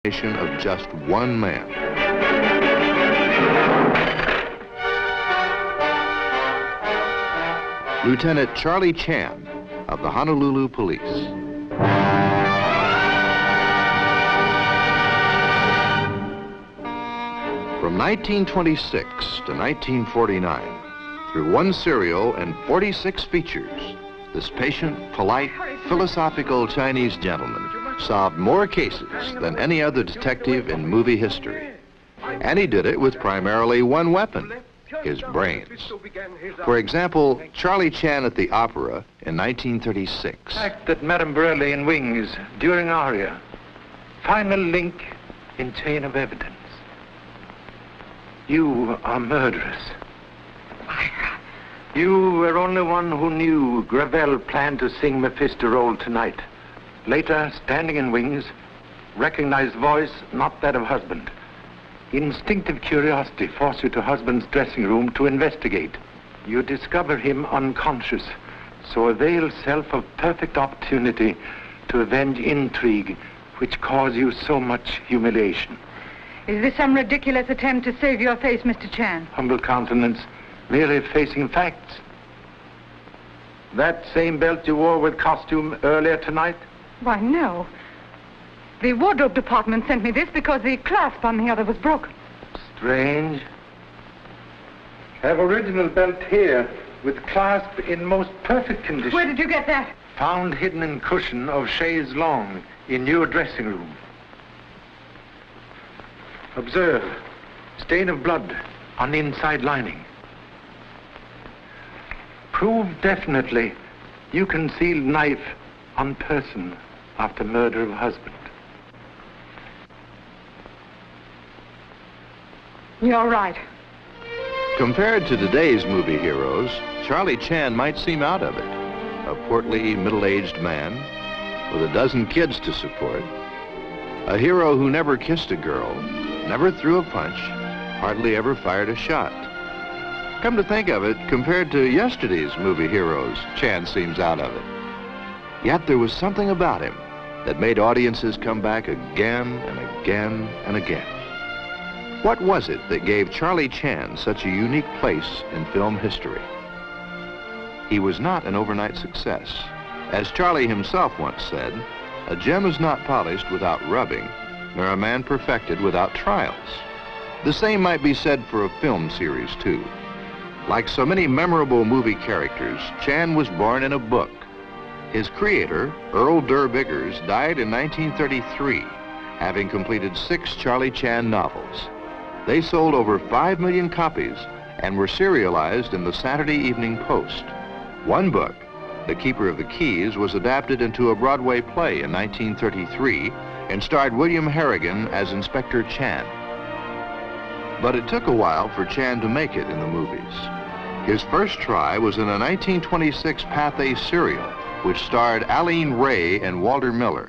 Of just one man. Lieutenant Charlie Chan of the Honolulu Police. From 1926 to 1949, through one serial and 46 features, this patient, polite, philosophical Chinese gentleman solved more cases than any other detective in movie history. And he did it with primarily one weapon, his brains. For example, Charlie Chan at the Opera in 1936. The fact that Madame Burley in Wings during aria, final link in chain of evidence. You are murderous. You were only one who knew Gravel planned to sing Mephisto tonight. Later, standing in Wings, recognized voice, not that of husband. Instinctive curiosity forced you to husband's dressing room to investigate. You discover him unconscious, so avail self of perfect opportunity to avenge intrigue, which caused you so much humiliation. Is this some ridiculous attempt to save your face, Mr. Chan? Humble countenance, merely facing facts. That same belt you wore with costume earlier tonight? Why, no. The wardrobe department sent me this because the clasp on the other was broken. Strange. I have original belt here with clasp in most perfect condition. Where did you get that? Found hidden in cushion of chaise longue in your dressing room. Observe, stain of blood on the inside lining. Prove definitely you concealed knife on person after murder of husband. You're right. Compared to today's movie heroes, Charlie Chan might seem out of it. A portly, middle-aged man with a dozen kids to support. A hero who never kissed a girl, never threw a punch, hardly ever fired a shot. Come to think of it, compared to yesterday's movie heroes, Chan seems out of it. Yet there was something about him that made audiences come back again and again and again. What was it that gave Charlie Chan such a unique place in film history? He was not an overnight success. As Charlie himself once said, a gem is not polished without rubbing, nor a man perfected without trials. The same might be said for a film series, too. Like so many memorable movie characters, Chan was born in a book. His creator, Earl Derr, died in 1933, having completed 6 Charlie Chan novels. They sold over 5 million copies and were serialized in the Saturday Evening Post. One book, The Keeper of the Keys, was adapted into a Broadway play in 1933 and starred William Harrigan as Inspector Chan. But it took a while for Chan to make it in the movies. His first try was in a 1926 Pathé serial, which starred Aline Ray and Walter Miller.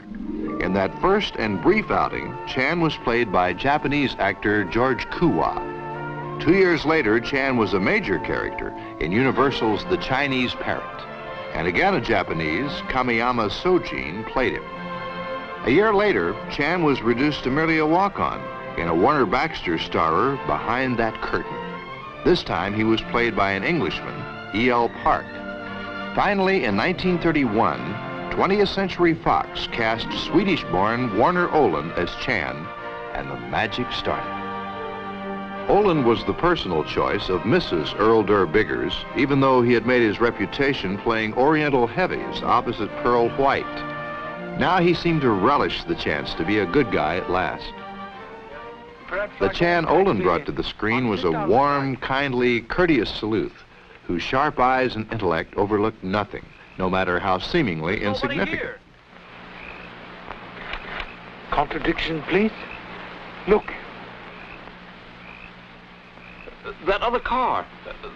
In that first and brief outing, Chan was played by Japanese actor George Kuwa. 2 years later, Chan was a major character in Universal's The Chinese Parrot. And again a Japanese, Kamiyama Sojin, played him. A year later, Chan was reduced to merely a walk-on in a Warner Baxter starrer, Behind That Curtain. This time he was played by an Englishman, E.L. Park. Finally, in 1931, 20th Century Fox cast Swedish-born Warner Oland as Chan, and the magic started. Oland was the personal choice of Mrs. Earl Derr Biggers, even though he had made his reputation playing Oriental heavies opposite Pearl White. Now he seemed to relish the chance to be a good guy at last. The Chan Oland brought to the screen was a warm, kindly, courteous sleuth whose sharp eyes and intellect overlooked nothing, no matter how seemingly insignificant. Contradiction, please. Look. That other car.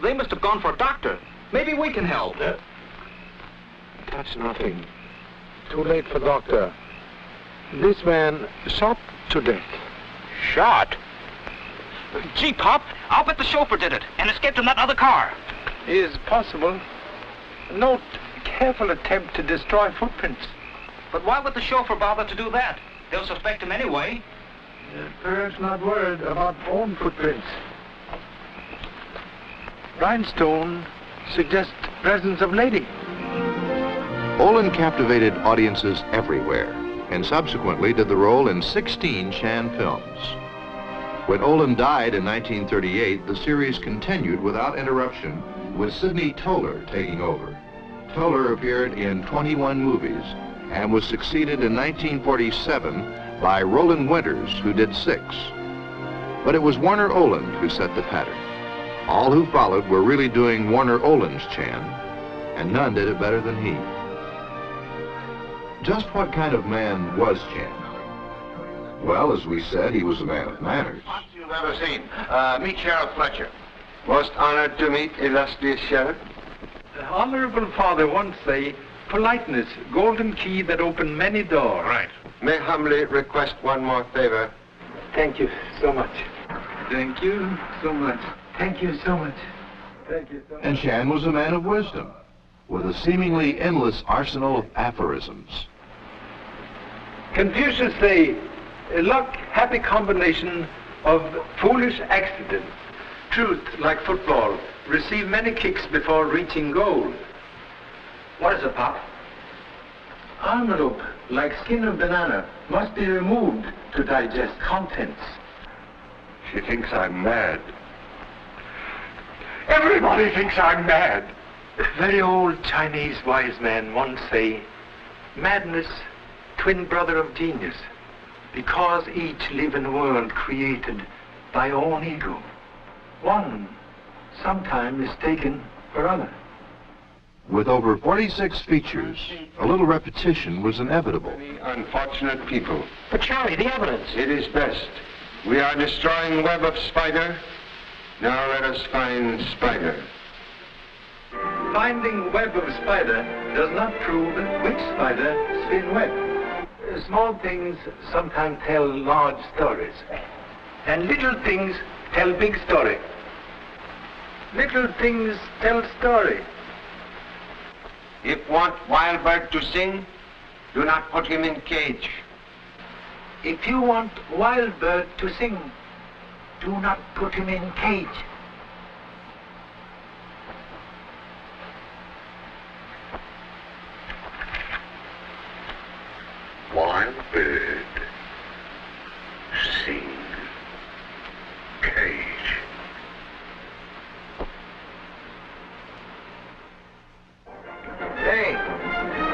They must have gone for a doctor. Maybe we can help. That's nothing. Too late for doctor. This man shot to death. Shot? Gee, Pop, I'll bet the chauffeur did it and escaped in that other car. Is possible. Note, careful attempt to destroy footprints. But why would the chauffeur bother to do that? They'll suspect him anyway. Perhaps not worried about own footprints. Rhinestone suggests presence of lady. Oland captivated audiences everywhere and subsequently did the role in 16 Chan films. When Oland died in 1938, the series continued without interruption with Sidney Toler taking over. Toler appeared in 21 movies and was succeeded in 1947 by Roland Winters, who did 6. But it was Warner Oland who set the pattern. All who followed were really doing Warner Oland's Chan, and none did it better than he. Just what kind of man was Chan? Well, as we said, he was a man of manners. What you've ever seen. Meet Cherrill Fletcher. Most honored to meet illustrious Sheriff. The Honorable Father once say, politeness, golden key that open many doors. Right. May humbly request one more favor. Thank you so much. Thank you so much. Thank you so much. Thank you so much. And Chan was a man of wisdom, with a seemingly endless arsenal of aphorisms. Confucius say, luck, happy combination of foolish accidents. Truth, like football, receive many kicks before reaching goal. What is it, Pop? Envelope, like skin of banana, must be removed to digest contents. She thinks I'm mad. Everybody thinks I'm mad. Very old Chinese wise man once say, madness, twin brother of genius, because each live in a world created by own ego. One, sometime mistaken for other. With over 46 features, a little repetition was inevitable. Many unfortunate people. But Charlie, the evidence. It is best. We are destroying web of spider. Now let us find spider. Finding web of spider does not prove which spider spin web. Small things sometimes tell large stories, and little things tell big story. Little things tell story. If want wild bird to sing, do not put him in cage. If you want wild bird to sing, do not put him in cage. Wild bird, sing, cage.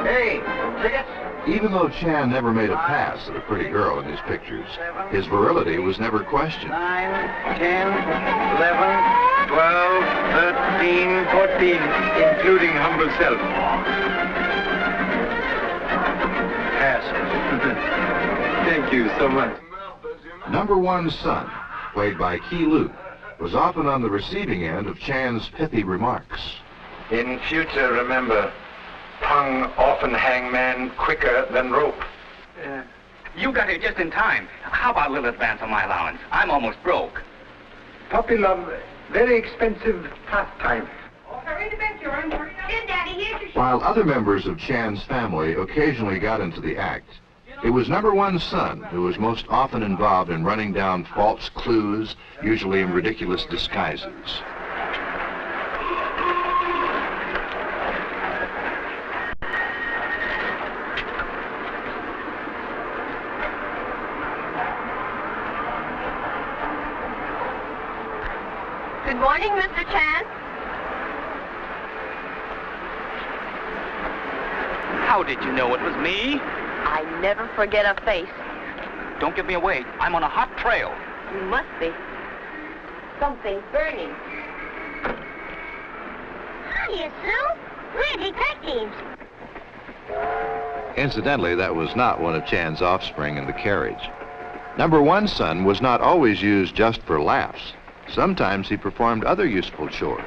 Hey, tickets? Even though Chan never made a pass at a pretty girl in his pictures, his virility was never questioned. 9, 10, 11, 12, 13, 14, including humble self. Pass. Thank you so much. Number One's son, played by Key Luke, was often on the receiving end of Chan's pithy remarks. In future, remember, tongue often hang man quicker than rope. You got here just in time. How about a little advance on my allowance? I'm almost broke. Puppy love, very expensive pastime. While other members of Chan's family occasionally got into the act, it was Number One's son who was most often involved in running down false clues, usually in ridiculous disguises. Good morning, Mr. Chan. How did you know it was me? I never forget a face. Don't give me away. I'm on a hot trail. You must be. Something's burning. Hiya, Sue. We're detectives. Incidentally, that was not one of Chan's offspring in the carriage. Number one's son was not always used just for laughs. Sometimes he performed other useful chores.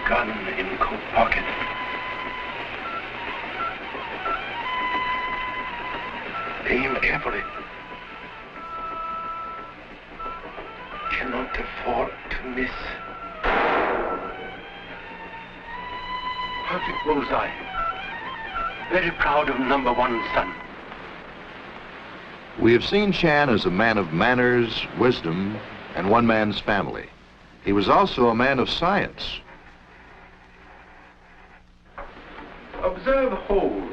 Gun in coat pocket. Aim carefully. Cannot afford to miss. Perfect bullseye. Very proud of number one son. We have seen Chan as a man of manners, wisdom, and one man's family. He was also a man of science. Observe hole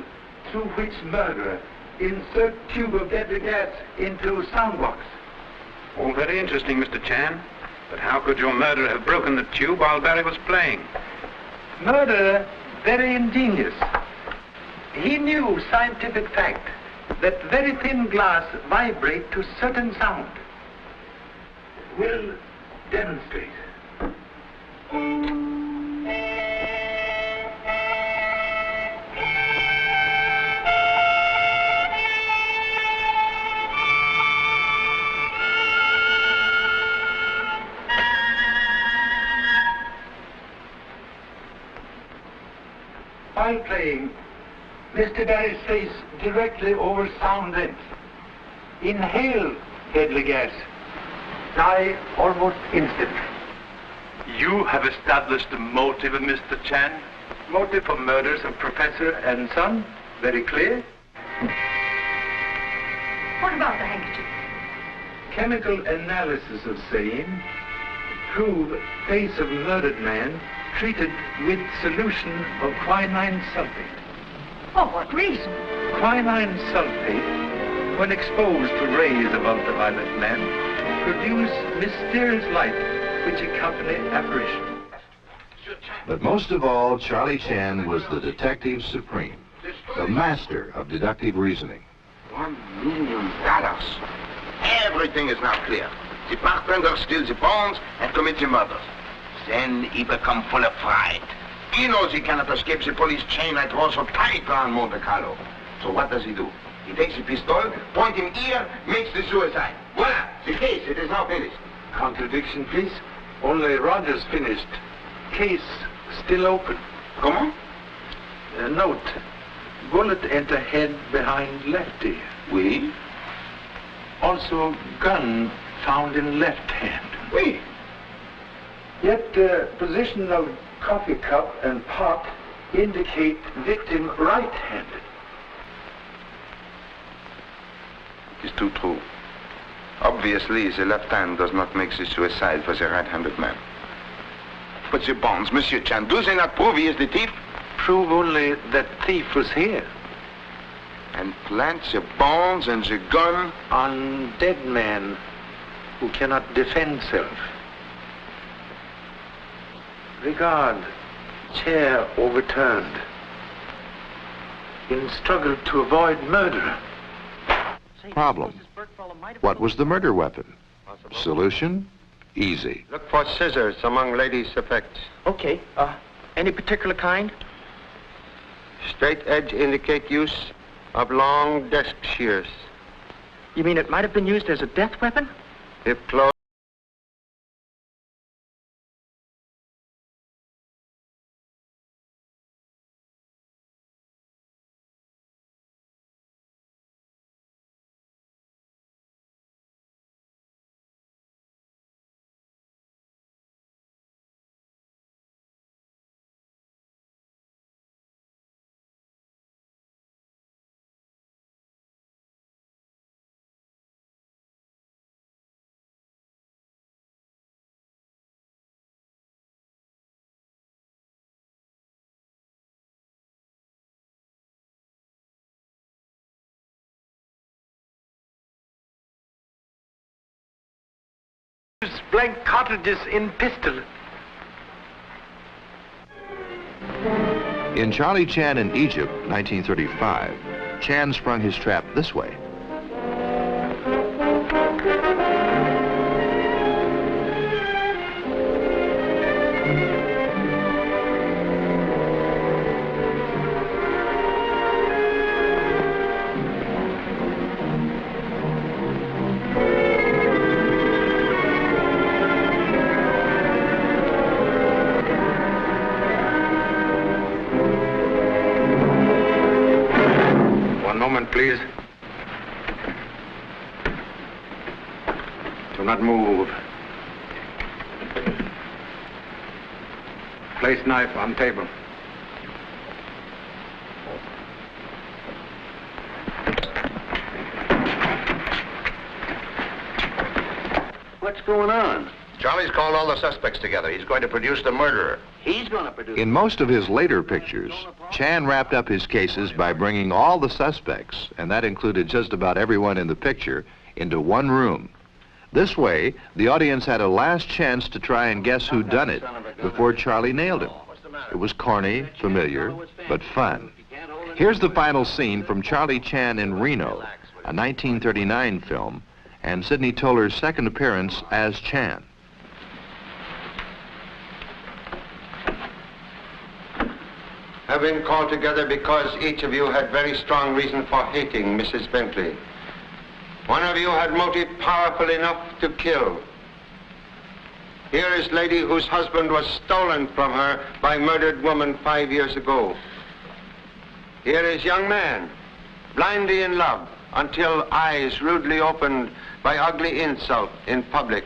through which murderer insert tube of deadly gas into sound box. All very interesting, Mr. Chan. But how could your murderer have broken the tube while Barry was playing? Murderer very ingenious. He knew scientific fact that very thin glass vibrate to certain sound. Will demonstrate. While playing, Mr. Barry's face directly over sound length. Inhale deadly gas. Die almost instant. You have established the motive of Mr. Chan? Motive for murders of professor and son, very clear. What about the handkerchief? Chemical analysis of same prove face of murdered man treated with solution of quinine sulfate. For what reason? Quinine sulfate, when exposed to rays of ultraviolet lamp, produce mysterious light which accompany apparition. But most of all, Charlie Chan was the detective supreme, the master of deductive reasoning. $1 million. Everything is now clear. The bartender steals the bonds and commits the murders. Then he becomes full of pride. He knows he cannot escape the police chain that draws so tight around Monte Carlo. So what does he do? He takes the pistol, point him here, makes the suicide. Voila! The case, it is now finished. Contradiction, please. Only Rogers finished. Case still open. Comment? Note. Bullet enter head behind left ear. Oui. Also gun found in left hand. Oui. Yet position of coffee cup and pot indicate victim right-handed. It's too true. Obviously, the left hand does not make the suicide for the right-handed man. But the bonds, Monsieur Chan, do they not prove he is the thief? Prove only that thief was here. And plant the bonds and the gun On dead man who cannot defend self. Regard, chair overturned. In struggle to avoid murder. Problem. What was the murder weapon? Solution? Easy. Look for scissors among ladies' effects. Okay. Any particular kind? Straight edge indicate use of long desk shears. You mean it might have been used as a death weapon? If Claude blank cartridges in pistol. In Charlie Chan in Egypt, 1935, Chan sprung his trap this way. Please. Do not move. Place knife on table. What's going on? Charlie's called all the suspects together. He's going to produce the murderer. He's going to produce... In most of his later pictures, Chan wrapped up his cases by bringing all the suspects, and that included just about everyone in the picture, into one room. This way, the audience had a last chance to try and guess who done it before Charlie nailed him. It was corny, familiar, but fun. Here's the final scene from Charlie Chan in Reno, a 1939 film, and Sidney Toller's second appearance as Chan. Have been called together because each of you had very strong reason for hating Mrs. Bentley. One of you had motive powerful enough to kill. Here is lady whose husband was stolen from her by murdered woman 5 years ago. Here is young man, blindly in love until eyes rudely opened by ugly insult in public.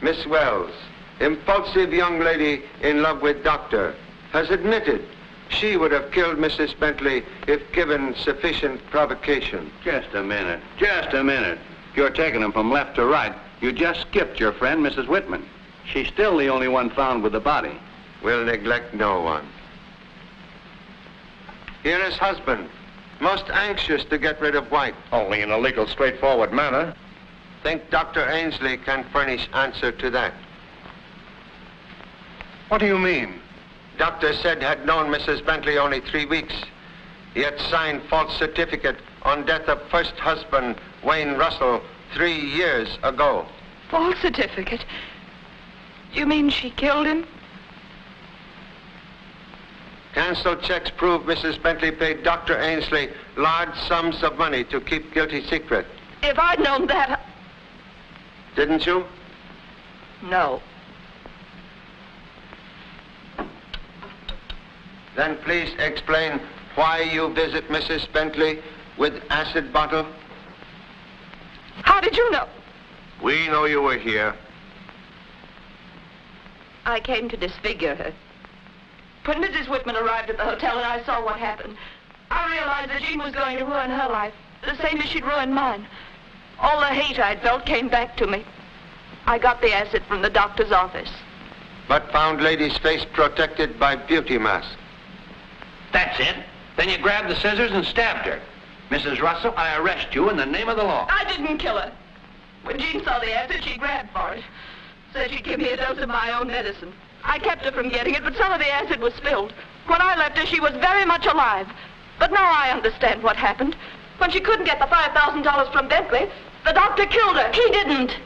Miss Wells, impulsive young lady in love with doctor, has admitted she would have killed Mrs. Bentley if given sufficient provocation. Just a minute. Just a minute. You're taking them from left to right. You just skipped your friend, Mrs. Whitman. She's still the only one found with the body. We'll neglect no one. Here is husband, most anxious to get rid of wife. Only in a legal, straightforward manner. Think Dr. Ainsley can furnish answer to that. What do you mean? Doctor said had known Mrs. Bentley only 3 weeks. He had signed false certificate on death of first husband, Wayne Russell, 3 years ago. False certificate? You mean she killed him? Cancelled checks prove Mrs. Bentley paid Dr. Ainsley large sums of money to keep guilty secret. If I'd known that... Didn't you? No. Then please explain why you visit Mrs. Bentley with acid bottle. How did you know? We know you were here. I came to disfigure her. When Mrs. Whitman arrived at the hotel and I saw what happened, I realized that Jean was going to ruin her life, the same as she'd ruined mine. All the hate I'd felt came back to me. I got the acid from the doctor's office. But found lady's face protected by beauty mask. That's it. Then you grabbed the scissors and stabbed her. Mrs. Russell, I arrest you in the name of the law. I didn't kill her. When Jean saw the acid, she grabbed for it. Said she'd give me a dose of my own medicine. I kept her from getting it, but some of the acid was spilled. When I left her, she was very much alive. But now I understand what happened. When she couldn't get the $5,000 from Bentley, the doctor killed her. He didn't.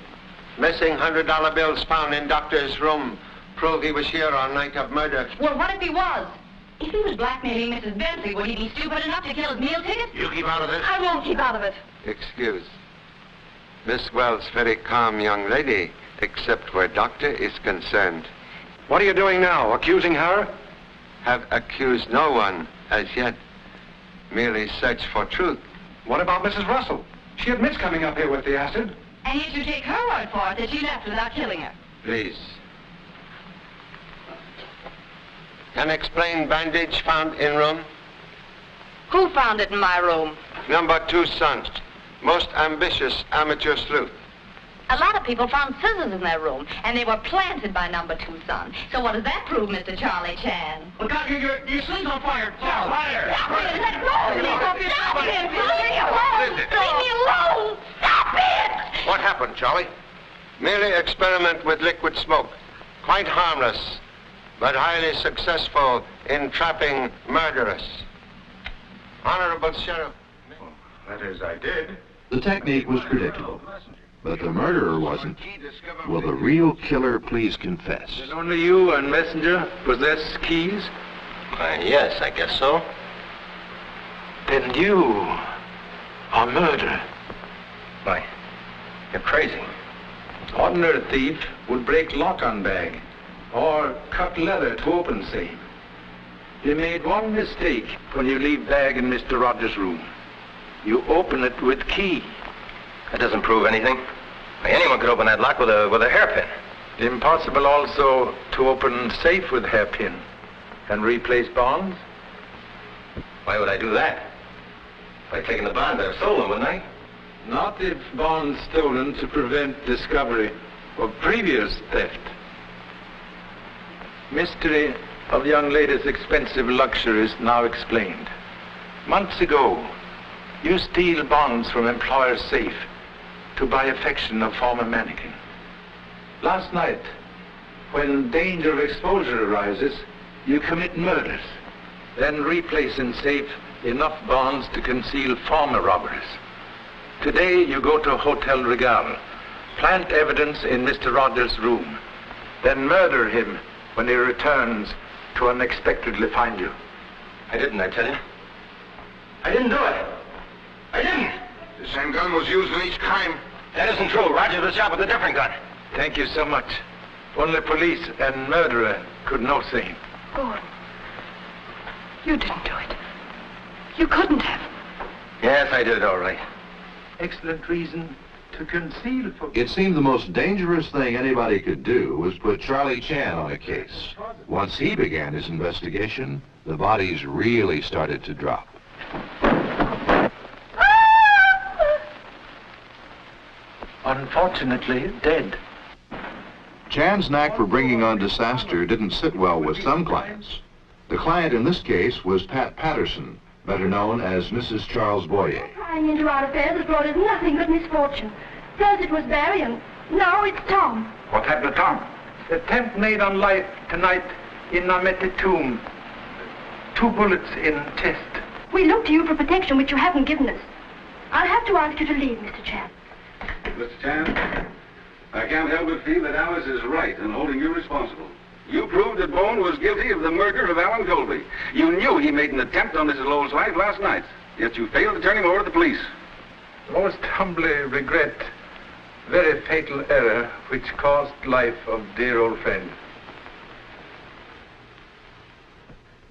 Missing $100 bills found in doctor's room prove he was here on night of murder. Well, what if he was? If he was blackmailing Mrs. Bentley, would he be stupid enough to kill his meal ticket? You keep out of this. I won't keep out of it. Excuse. Miss Wells, very calm young lady, except where doctor is concerned. What are you doing now? Accusing her? Have accused no one as yet. Merely search for truth. What about Mrs. Russell? She admits coming up here with the acid. And yet you take her word for it that she left without killing her. Please. Can explain bandage found in room? Who found it in my room? Number 2 son. Most ambitious amateur sleuth. A lot of people found scissors in their room, and they were planted by number 2 son. So what does that prove, Mr. Charlie Chan? Look out, your sleeve's on fire. Fire! Let go of me! Stop it! Leave me alone! Leave me alone! Stop it! What happened, Charlie? Merely experiment with liquid smoke. Quite harmless, but highly successful in trapping murderers. Honorable Sheriff. That is, I did. The technique was predictable, but the murderer wasn't. Will the real killer please confess? Did only you and Messenger possess keys? Yes, I guess so. Then you are murderer. Why, you're crazy. Ordinary thief would break lock on bag or cut leather to open safe. You made one mistake when you leave bag in Mr. Rogers' room. You open it with key. That doesn't prove anything. Anyone could open that lock with a hairpin. Impossible also to open safe with hairpin and replace bonds. Why would I do that? If I'd taken the bonds, I'd have stolen them, wouldn't I? Not if bonds stolen to prevent discovery of previous theft. Mystery of young lady's expensive luxuries now explained. Months ago, you steal bonds from employer's safe to buy affection of former mannequin. Last night, when danger of exposure arises, you commit murders, then replace in safe enough bonds to conceal former robberies. Today, you go to Hotel Regal, plant evidence in Mr. Rogers' room, then murder him when he returns to unexpectedly find you. I didn't, I tell you. I didn't do it. I didn't. The same gun was used in each crime. That isn't true. Rogers was shot with a different gun. Thank you so much. Only police and murderer could know same. Gordon, you didn't do it. You couldn't have. Yes, I did, all right. Excellent reason to conceal for... It seemed the most dangerous thing anybody could do was put Charlie Chan on a case. Once he began his investigation, the bodies really started to drop. Unfortunately, dead. Chan's knack for bringing on disaster didn't sit well with some clients. The client in this case was Pat Patterson, better known as Mrs. Charles Boyer. Prying into our affairs has brought us nothing but misfortune. First it was Marion, now it's Tom. What happened to Tom? The attempt made on life tonight in Namete tomb. 2 bullets in chest. We look to you for protection, which you haven't given us. I'll have to ask you to leave, Mr. Chan. Mr. Chan, I can't help but feel that Alice is right in holding you responsible. You proved that Bone was guilty of the murder of Alan Colby. You knew he made an attempt on Mrs. Lowell's life last night, yet you failed to turn him over to the police. Most humbly regret very fatal error which cost life of dear old friend.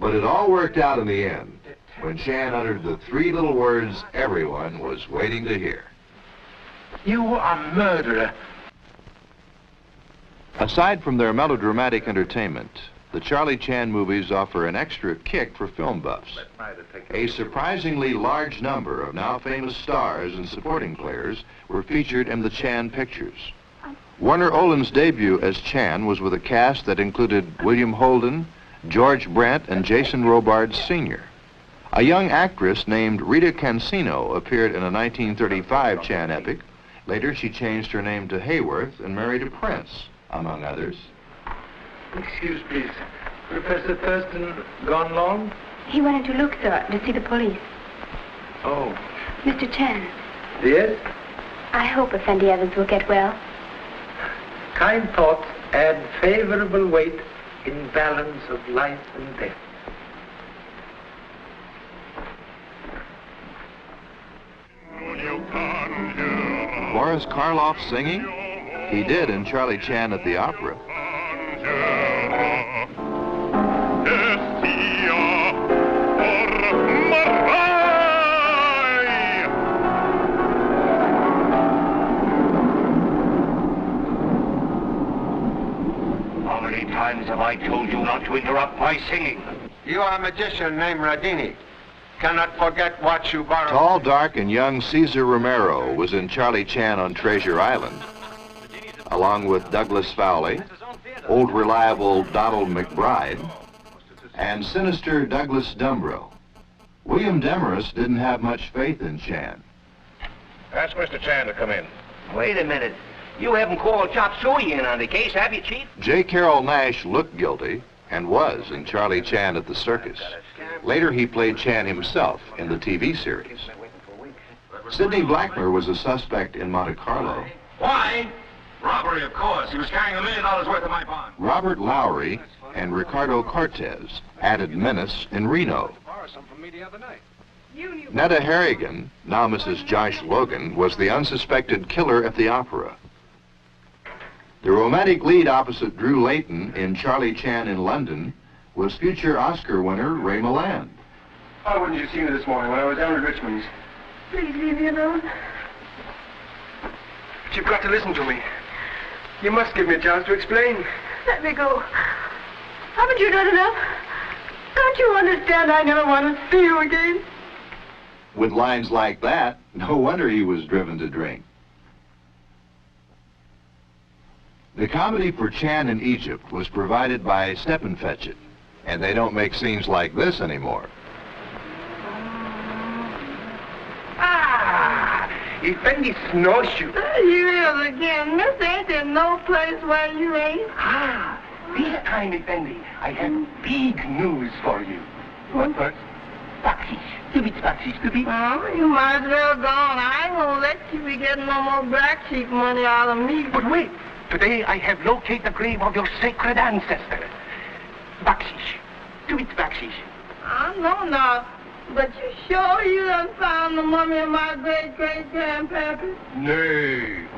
But it all worked out in the end, when Chan uttered the 3 little words everyone was waiting to hear. You are murderer. Aside from their melodramatic entertainment, the Charlie Chan movies offer an extra kick for film buffs. A surprisingly large number of now famous stars and supporting players were featured in the Chan pictures. Warner Oland's debut as Chan was with a cast that included William Holden, George Brent, and Jason Robards Sr. A young actress named Rita Cancino appeared in a 1935 Chan epic. Later, she changed her name to Hayworth and married a prince, among others. Excuse, please. Professor Thurston gone long? He went in to look, sir, to see the police. Oh. Mr. Chan. Yes? I hope Effendi Evans will get well. Kind thoughts add favorable weight in balance of life and death. Boris Karloff singing? He did in Charlie Chan at the Opera. How many times have I told you not to interrupt my singing? You are a magician named Radini. Cannot forget what you borrowed. Tall, dark, and young Cesar Romero was in Charlie Chan on Treasure Island, along with Douglas Fowley, old reliable Donald McBride, and sinister Douglas Dumbrow. William Demarest didn't have much faith in Chan. Ask Mr. Chan to come in. Wait a minute. You haven't called Chop Suey in on the case, have you, Chief? J. Carroll Nash looked guilty and was in Charlie Chan at the Circus. Later, he played Chan himself in the TV series. Sidney Blackmer was a suspect in Monte Carlo. Why? Robbery, of course. He was carrying $1 million worth of my bond. Robert Lowry and Ricardo Cortez added menace in Reno. Netta Harrigan, now Mrs. Josh Logan, was the unsuspected killer at the opera. The romantic lead opposite Drew Layton in Charlie Chan in London was future Oscar winner Ray Milland. Why wouldn't you see me this morning when I was down at Richmond's? Please leave me alone. But you've got to listen to me. You must give me a chance to explain. Let me go. Haven't you done enough? Can't you understand I never want to see you again? With lines like that, no wonder he was driven to drink. The comedy for Chan in Egypt was provided by Steppenfetchit, and they don't make scenes like this anymore. Effendi snowshoe. You is again. Miss, ain't there no place where you ain't? This time, Effendi, I have big news for you. What first? Bakshish. Stupid bakshish, stupid. Oh, you might as well go on. I ain't gonna let you be getting no more black sheep money out of me. But wait. Today I have located the grave of your sacred ancestor. Bakshish. Stupid bakshish. I know now. But you sure you done found the mummy of my great-great-grandpappy? Nay.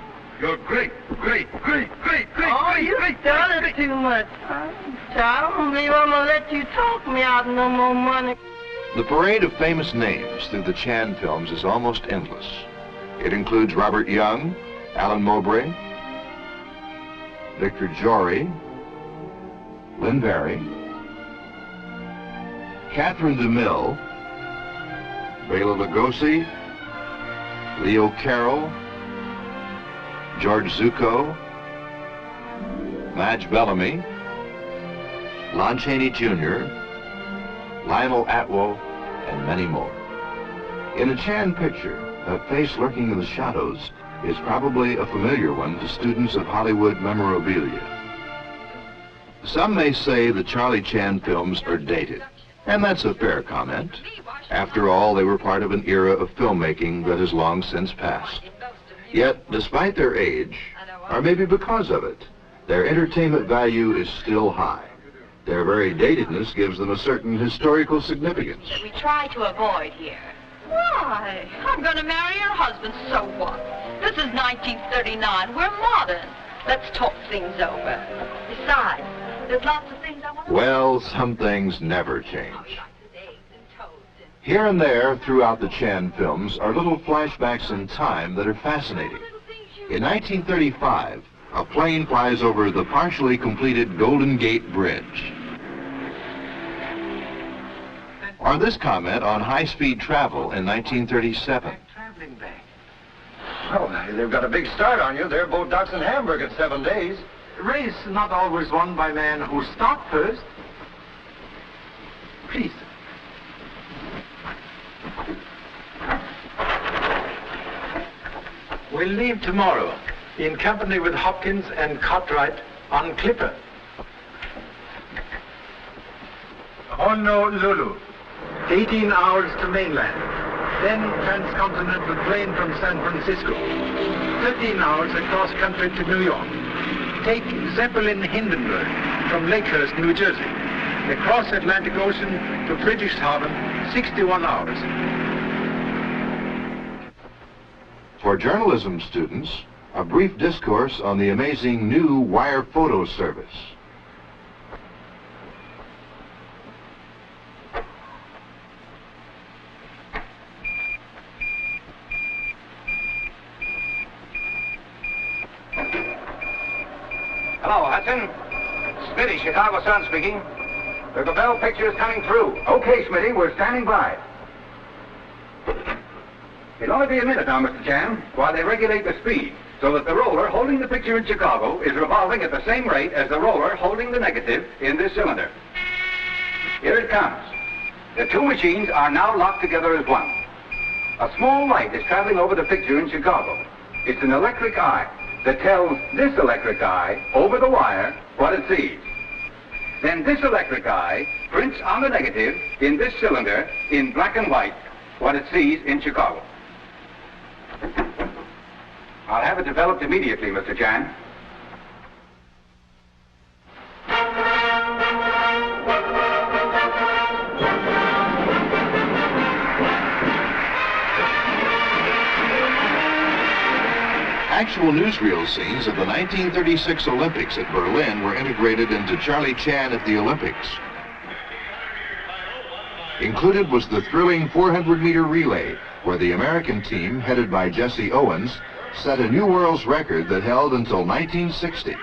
Your great. Oh, you done it too much. I don't believe I'm gonna let you talk me out of no more money. The parade of famous names through the Chan films is almost endless. It includes Robert Young, Alan Mowbray, Victor Jory, Lynn Barry, Catherine DeMille, Bela Lugosi, Leo Carroll, George Zucco, Madge Bellamy, Lon Chaney Jr., Lionel Atwill, and many more. In a Chan picture, that face lurking in the shadows is probably a familiar one to students of Hollywood memorabilia. Some may say the Charlie Chan films are dated, and that's a fair comment. After all, they were part of an era of filmmaking that has long since passed. Yet, despite their age, or maybe because of it, their entertainment value is still high. Their very datedness gives them a certain historical significance. That we try to avoid here. Why? I'm going to marry your husband, so what? This is 1939. We're modern. Let's talk things over. Besides, there's lots of things I want to... Well, some things never change. Here and there throughout the Chan films are little flashbacks in time that are fascinating. In 1935, a plane flies over the partially completed Golden Gate Bridge. Or this comment on high-speed travel in 1937. Oh, they've got a big start on you. They're both ducks in Hamburg at 7 days. Race not always won by men who start first. Please. We'll leave tomorrow in company with Hopkins and Cartwright on Clipper. Honolulu, 18 hours to mainland. Then transcontinental plane from San Francisco. 13 hours across country to New York. Take Zeppelin Hindenburg from Lakehurst, New Jersey. Across Atlantic Ocean to Friedrichshafen, 61 hours. For journalism students, a brief discourse on the amazing new wire photo service. Hello, Hudson. Smitty, Chicago Sun speaking. The Gabelle picture is coming through. Okay, Smitty, we're standing by. It'll only be a minute now, Mr. Chan, while they regulate the speed, so that the roller holding the picture in Chicago is revolving at the same rate as the roller holding the negative in this cylinder. Here it comes. The two machines are now locked together as one. A small light is traveling over the picture in Chicago. It's an electric eye, that tells this electric eye over the wire what it sees. Then this electric eye prints on the negative in this cylinder in black and white what it sees in Chicago. I'll have it developed immediately, Mr. Chan. Actual newsreel scenes of the 1936 Olympics at Berlin were integrated into Charlie Chan at the Olympics. Included was the thrilling 400-meter relay, where the American team, headed by Jesse Owens, set a new world's record that held until 1960.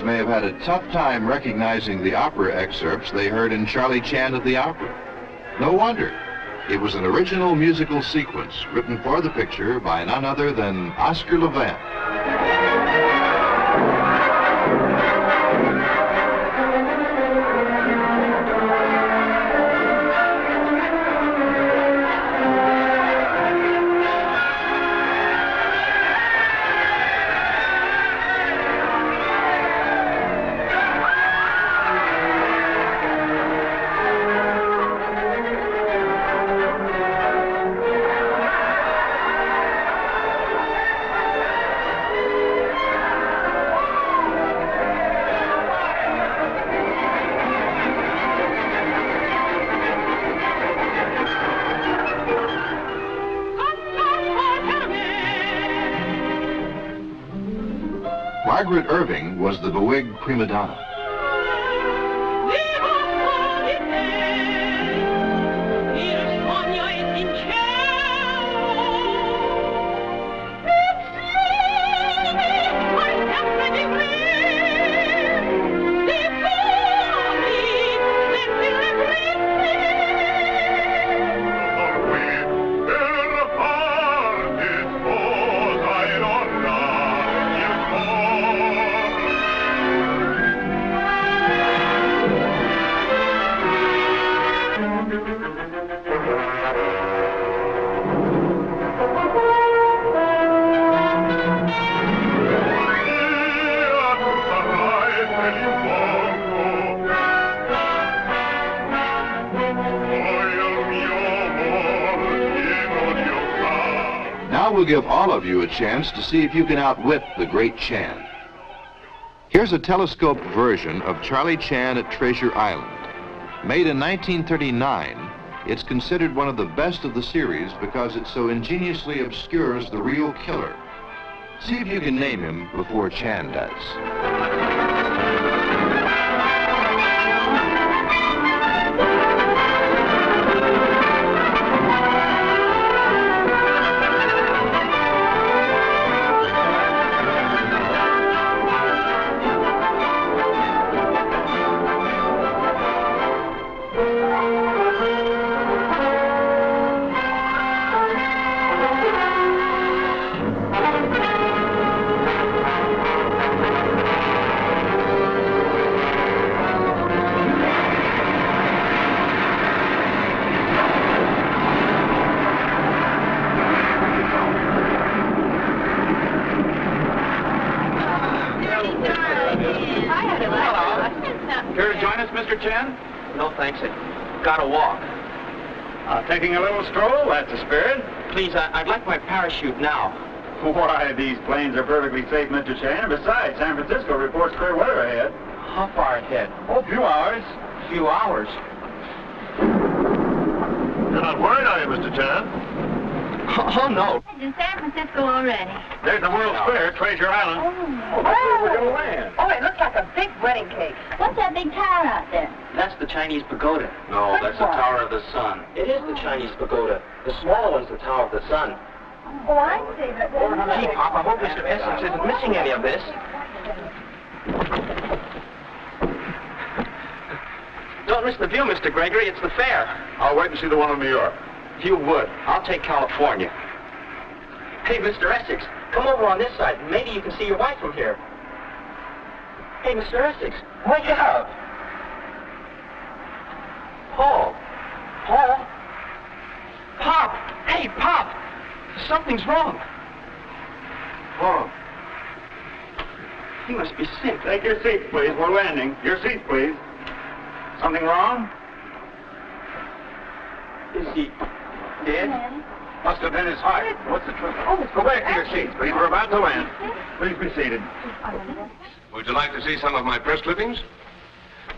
May have had a tough time recognizing the opera excerpts they heard in Charlie Chan at the Opera. No wonder. It was an original musical sequence written for the picture by none other than Oscar Levant. Margaret Irving was the bewigged prima donna. We'll give all of you a chance to see if you can outwit the great Chan. Here's a telescoped version of Charlie Chan at Treasure Island. Made in 1939, it's considered one of the best of the series because it so ingeniously obscures the real killer. See if you can name him before Chan does. Taking a little stroll, that's the spirit. Please, I'd like my parachute now. Why, these planes are perfectly safe, Mr. Chan. Besides, San Francisco reports clear weather ahead. How far ahead? Oh, a few hours. Few hours. You're not worried, are you, Mr. Chan? Oh, no. In San Francisco already. There's the World's Fair, Treasure Island. Oh, that's where we're going to land. Oh, it looks like a big wedding cake. What's that big tower out there? That's the Chinese pagoda. No, that's the Tower of the Sun. It is the Chinese pagoda. The smaller one's the Tower of the Sun. Oh, I see. Gee, Pop, I hope Mr. Essex isn't missing any of this. Don't miss the view, Mr. Gregory. It's the fair. I'll wait and see the one in New York. You would. I'll take California. Hey, Mr. Essex, come over on this side. Maybe you can see your wife from here. Hey, Mr. Essex, wake up. Paul. Paul? Pop! Hey, Pop! Something's wrong. Paul. He must be sick. Take your seats, please. We're landing. Your seats, please. Something wrong? Is he dead? Must have been his heart. What's the trouble? Oh, go back to your seats, please. We're about to land. Please be seated. Would you like to see some of my press clippings?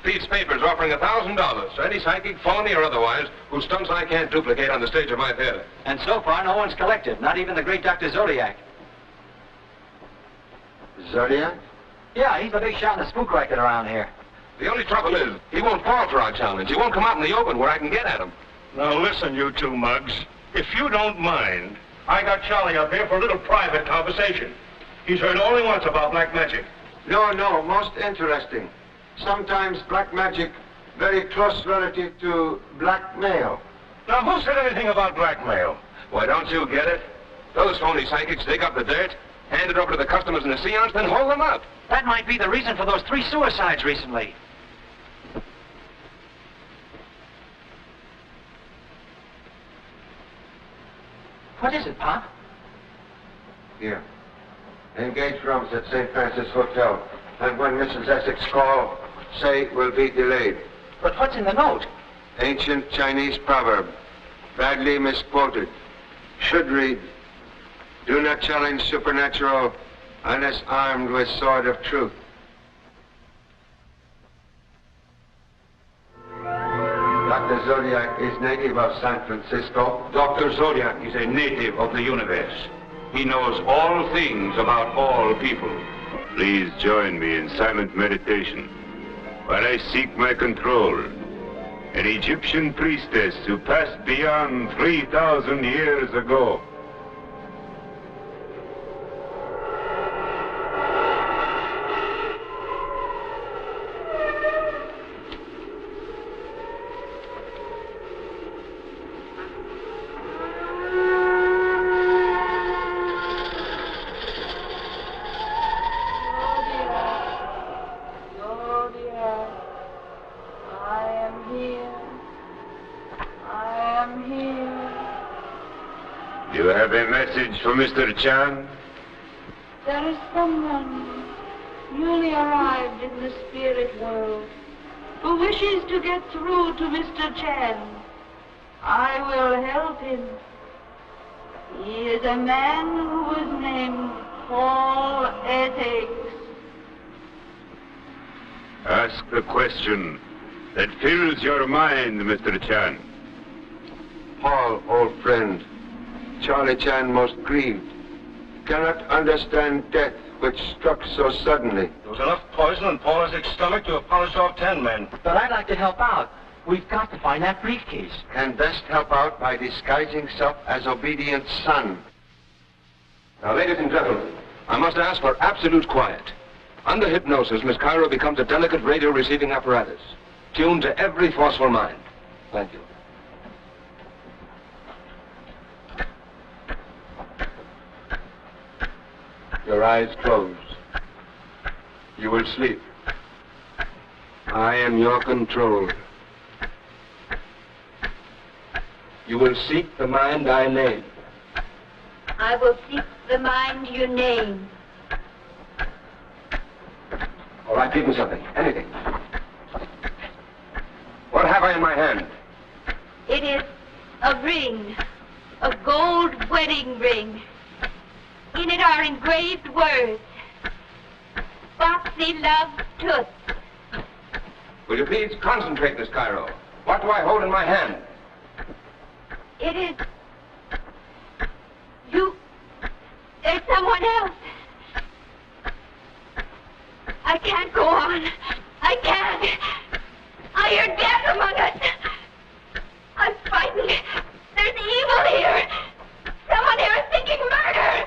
These papers offering $1,000 to any psychic, phony or otherwise, whose stunts I can't duplicate on the stage of my theater. And so far, no one's collected, not even the great Dr. Zodiac. Zodiac? Yeah, he's the big shot in the spook racket around here. The only trouble is, he won't fall for our challenge. He won't come out in the open where I can get at him. Now listen, you two mugs. If you don't mind, I got Charlie up here for a little private conversation. He's heard only once about black magic. No, most interesting. Sometimes black magic, very close relative to blackmail. Now, who said anything about blackmail? Why, don't you get it? Those phony psychics dig up the dirt, hand it over to the customers in the seance, then hold them up. That might be the reason for those 3 suicides recently. What is it, Pop? Here. Engaged rooms at St. Francis Hotel. And when Mrs. Essex calls, say we'll be delayed. But what's in the note? Ancient Chinese proverb, badly misquoted. Should read, do not challenge supernatural unless armed with sword of truth. Dr. Zodiac is native of San Francisco. Dr. Zodiac is a native of the universe. He knows all things about all people. Please join me in silent meditation while I seek my control. An Egyptian priestess who passed beyond 3,000 years ago. You have a message for Mr. Chan? There is someone newly arrived in the spirit world who wishes to get through to Mr. Chan. I will help him. He is a man who is named Paul Essex. Ask the question that fills your mind, Mr. Chan. Paul, old friend, Charlie Chan most grieved. Cannot understand death which struck so suddenly. There was enough poison in Paul Essex' stomach to have polished off 10 men. But I'd like to help out. We've got to find that briefcase. Can best help out by disguising self as obedient son. Now, ladies and gentlemen, I must ask for absolute quiet. Under hypnosis, Miss Cairo becomes a delicate radio receiving apparatus, tuned to every forceful mind. Thank you. Your eyes closed. You will sleep. I am your control. You will seek the mind I name. I will seek the mind you name. All right, give me something. Anything. What have I in my hand? It is a ring, a gold wedding ring. In it are engraved words. Foxy loves Toots. Will you please concentrate, Miss Cairo? What do I hold in my hand? It is... You... There's someone else. I can't go on. I can't. I hear death among us. I'm frightened. There's evil here. Someone here is thinking murder.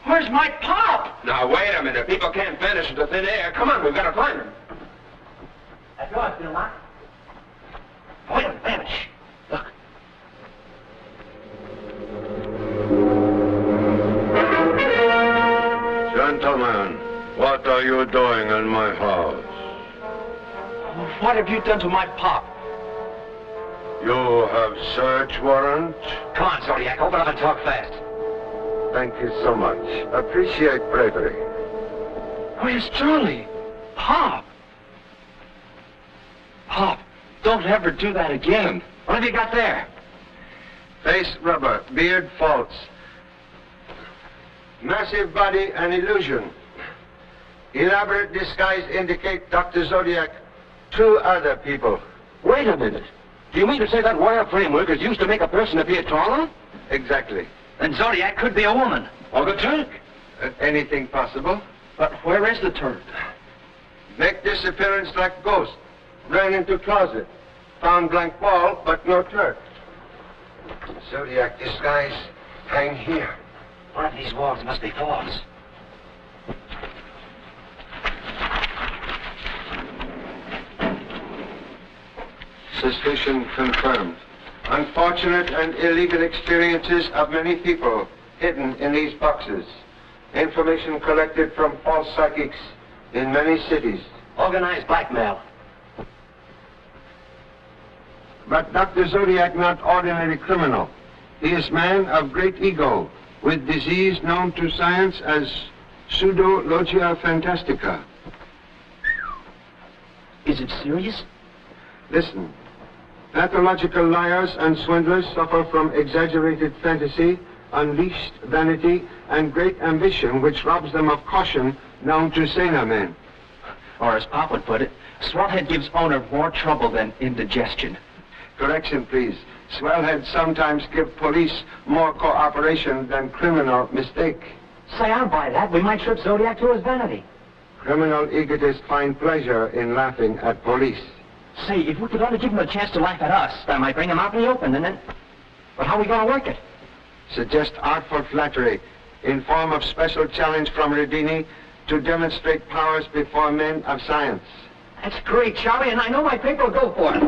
Where's my pop? Now, wait a minute. People can't vanish into thin air. Come on, we've got to find him. That door's still locked. Wait, vanish. Look. Gentlemen, what are you doing in my house? What have you done to my pop? You have search warrant? Come on, Zodiac, open up and talk fast. Thank you so much. Appreciate bravery. Where's Charlie? Pop! Pop, don't ever do that again. What have you got there? Face rubber, beard false. Massive body an illusion. Elaborate disguise indicate Dr. Zodiac, 2 other people. Wait a minute. Do you mean to say that wire framework is used to make a person appear taller? Exactly. Then Zodiac could be a woman. Or the Turk. Anything possible. But where is the Turk? Make disappearance like ghost. Ran into closet. Found blank wall, but no Turk. Zodiac disguise hang here. One of these walls must be false. Suspicion confirmed. Unfortunate and illegal experiences of many people hidden in these boxes. Information collected from false psychics in many cities. Organized blackmail. But Dr. Zodiac not ordinary criminal. He is man of great ego, with disease known to science as pseudologia fantastica. Is it serious? Listen. Pathological liars and swindlers suffer from exaggerated fantasy, unleashed vanity, and great ambition which robs them of caution known to saner men. Or as Pop would put it, swellhead gives owner more trouble than indigestion. Correction, please. Swellheads sometimes give police more cooperation than criminal mistake. Say, I'll buy that. We might trip Zodiac to his vanity. Criminal egotists find pleasure in laughing at police. Say, if we could only give him a chance to laugh at us, that might bring him out in the open, and then... But how are we going to work it? Suggest artful flattery in form of special challenge from Redini to demonstrate powers before men of science. That's great, Charlie, and I know my paper will go for it.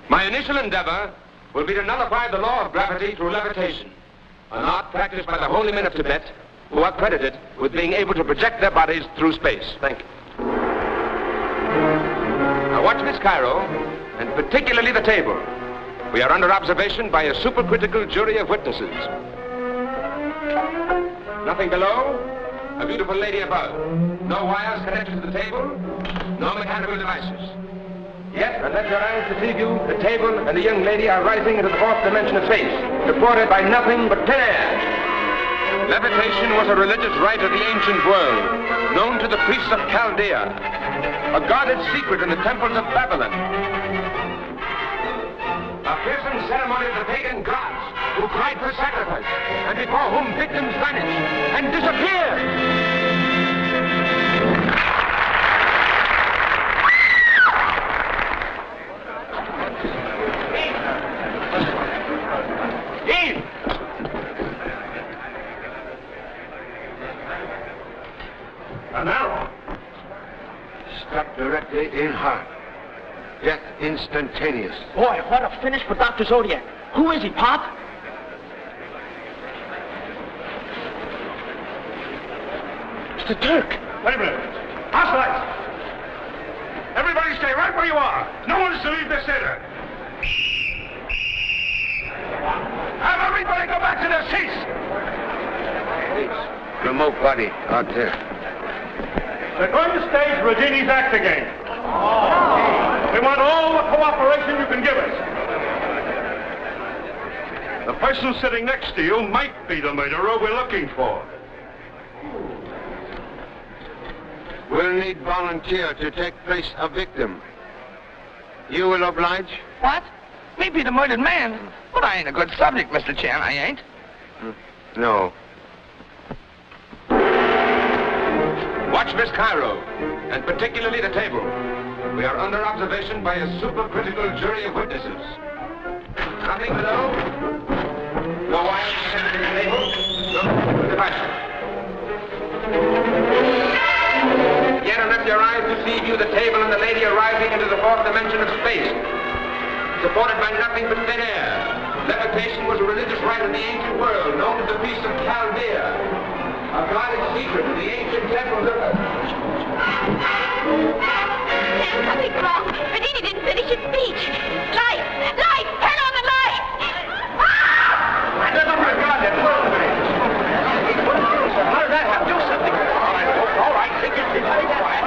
My initial endeavor will be to nullify the law of gravity through levitation, an art practiced by the holy men of Tibet, who are credited with being able to project their bodies through space. Thank you. Now watch Miss Cairo, and particularly the table. We are under observation by a supercritical jury of witnesses. Nothing below, a beautiful lady above. No wires connected to the table, no mechanical devices. Yes, and let your eyes deceive you. The table and the young lady are rising into the 4th dimension of space, supported by nothing but thin air. Levitation was a religious rite of the ancient world, known to the priests of Chaldea, a guarded secret in the temples of Babylon. A fearsome ceremony of the pagan gods, who cried for sacrifice, and before whom victims vanished and disappeared. An arrow. Struck directly in heart. Death instantaneous. Boy, what a finish for Dr. Zodiac. Who is he, Pop? It's a Turk. Wait a minute. House lights. Everybody stay right where you are. No one is to leave this theater. Have everybody go back to their seats. Remote body out there. They're going to stage Rodini's act again. We want all the cooperation you can give us. The person sitting next to you might be the murderer we're looking for. We'll need volunteer to take place of victim. You will oblige? What? Me be the murdered man? But I ain't a good subject, Mr. Chan, I ain't. No. Watch Miss Cairo, and particularly the table. We are under observation by a supercritical jury of witnesses. Nothing below? No wires connected to the table? No devices. Yet unless your eyes deceive you, the table and the lady are rising into the fourth dimension of space, supported by nothing but thin air. Levitation was a religious rite in the ancient world, known as the Feast of Chaldea, a guarded secret in the ancient temples of... Something's wrong. Rodini didn't finish his speech. Light! Light! Turn on the light! Oh, my God, that world finished. How did that happen? Do something. All right. Take your seat. Be quiet.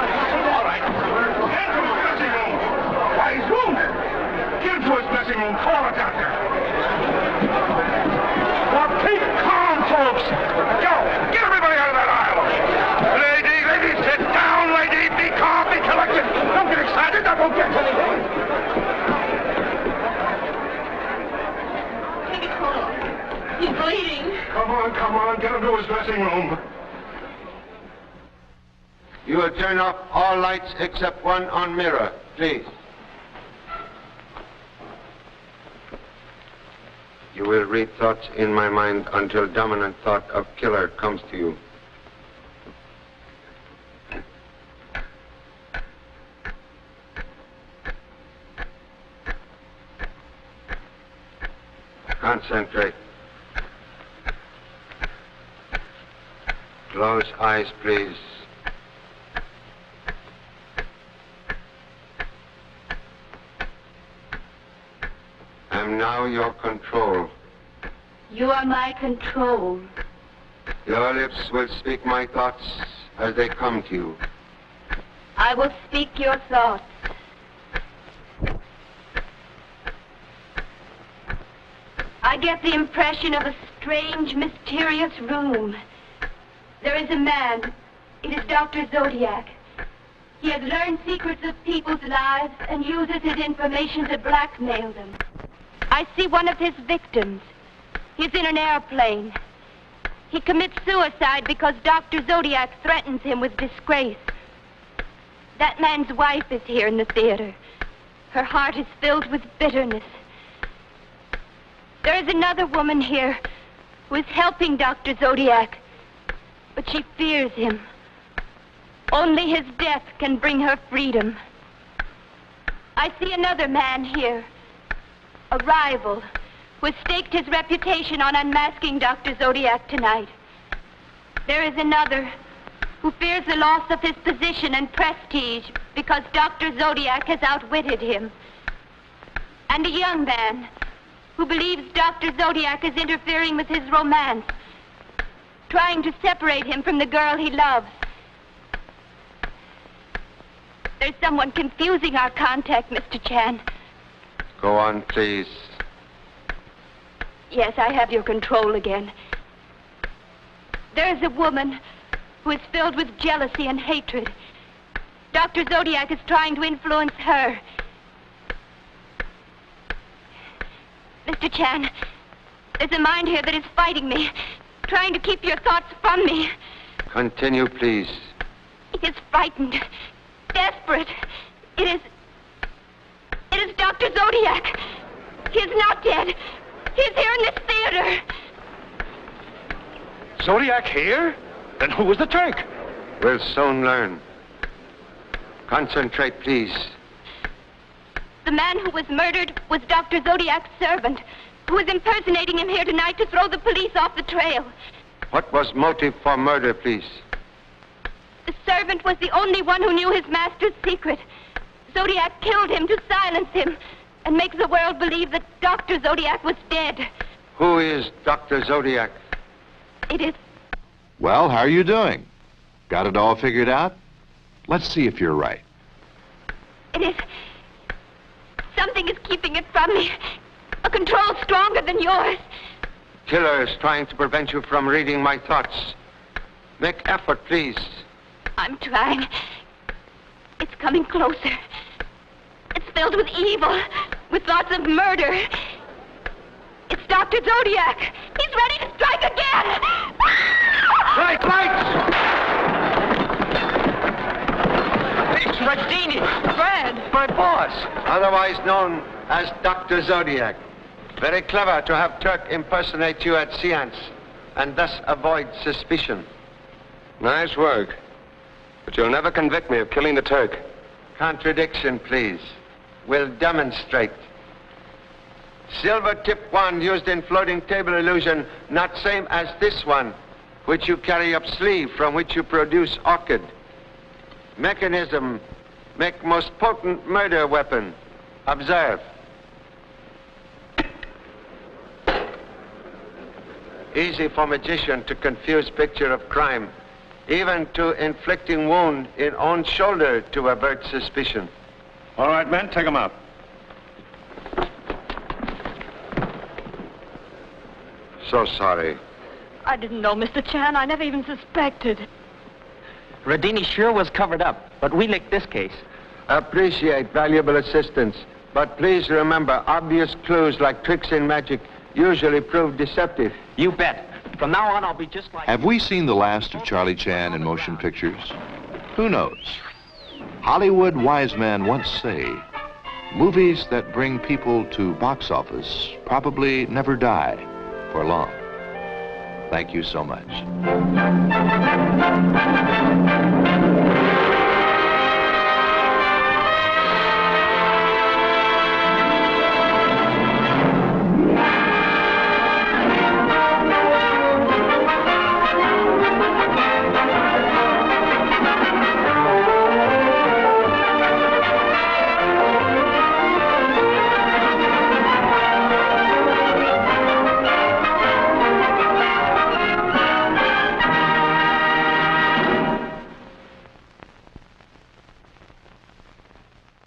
All right. Get to his dressing room. Why, he's wounded. Get him to his dressing room. Call a doctor. Now, keep calm, folks. Go. Get everybody out of that aisle. Lady, sit down, lady. Be calm, be collected. Don't get excited. That won't get anything. He's bleeding. Come on. Get him to his dressing room. You will turn off all lights except one on mirror, please. You will read thoughts in my mind until dominant thought of killer comes to you. Concentrate. Close eyes, please. I'm now your control. You are my control. Your lips will speak my thoughts as they come to you. I will speak your thoughts. I get the impression of a strange, mysterious room. There is a man. It is Dr. Zodiac. He has learned secrets of people's lives and uses his information to blackmail them. I see one of his victims. He's in an airplane. He commits suicide because Dr. Zodiac threatens him with disgrace. That man's wife is here in the theater. Her heart is filled with bitterness. There is another woman here who is helping Dr. Zodiac, but she fears him. Only his death can bring her freedom. I see another man here, a rival, who has staked his reputation on unmasking Dr. Zodiac tonight. There is another who fears the loss of his position and prestige because Dr. Zodiac has outwitted him. And a young man who believes Dr. Zodiac is interfering with his romance, trying to separate him from the girl he loves. There's someone confusing our contact, Mr. Chan. Go on, please. Yes, I have your control again. There is a woman who is filled with jealousy and hatred. Dr. Zodiac is trying to influence her. Mr. Chan, there's a mind here that is fighting me, trying to keep your thoughts from me. Continue, please. He is frightened, desperate. It is Dr. Zodiac. He is not dead. He is here in this theater. Zodiac here? Then who was the Turk? We'll soon learn. Concentrate, please. The man who was murdered was Dr. Zodiac's servant, who is impersonating him here tonight to throw the police off the trail. What was motive for murder, please? The servant was the only one who knew his master's secret. Zodiac killed him to silence him and make the world believe that Dr. Zodiac was dead. Who is Dr. Zodiac? It is... Well, how are you doing? Got it all figured out? Let's see if you're right. It is... Something is keeping it from me. A control stronger than yours. Killer is trying to prevent you from reading my thoughts. Make effort, please. I'm trying. It's coming closer. It's filled with evil, with thoughts of murder. It's Dr. Zodiac. He's ready to strike again. Right, lights! It's Radini. Brad, my boss. Otherwise known as Dr. Zodiac. Very clever to have Turk impersonate you at seance and thus avoid suspicion. Nice work. But you'll never convict me of killing the Turk. Contradiction, please. We'll demonstrate. Silver tip wand used in floating table illusion, not same as this one, which you carry up sleeve, from which you produce orchid. Mechanism, make most potent murder weapon. Observe. Easy for magician to confuse picture of crime, even to inflicting wound in own shoulder to avert suspicion. All right, men, take him out. So sorry. I didn't know, Mr. Chan. I never even suspected. Radini sure was covered up, but we licked this case. Appreciate valuable assistance, but please remember, obvious clues like tricks in magic usually prove deceptive. You bet. From now on, I'll be just like... Have we seen the last of Charlie Chan in motion pictures? Who knows? Hollywood wise men once say, movies that bring people to box office probably never die for long. Thank you so much.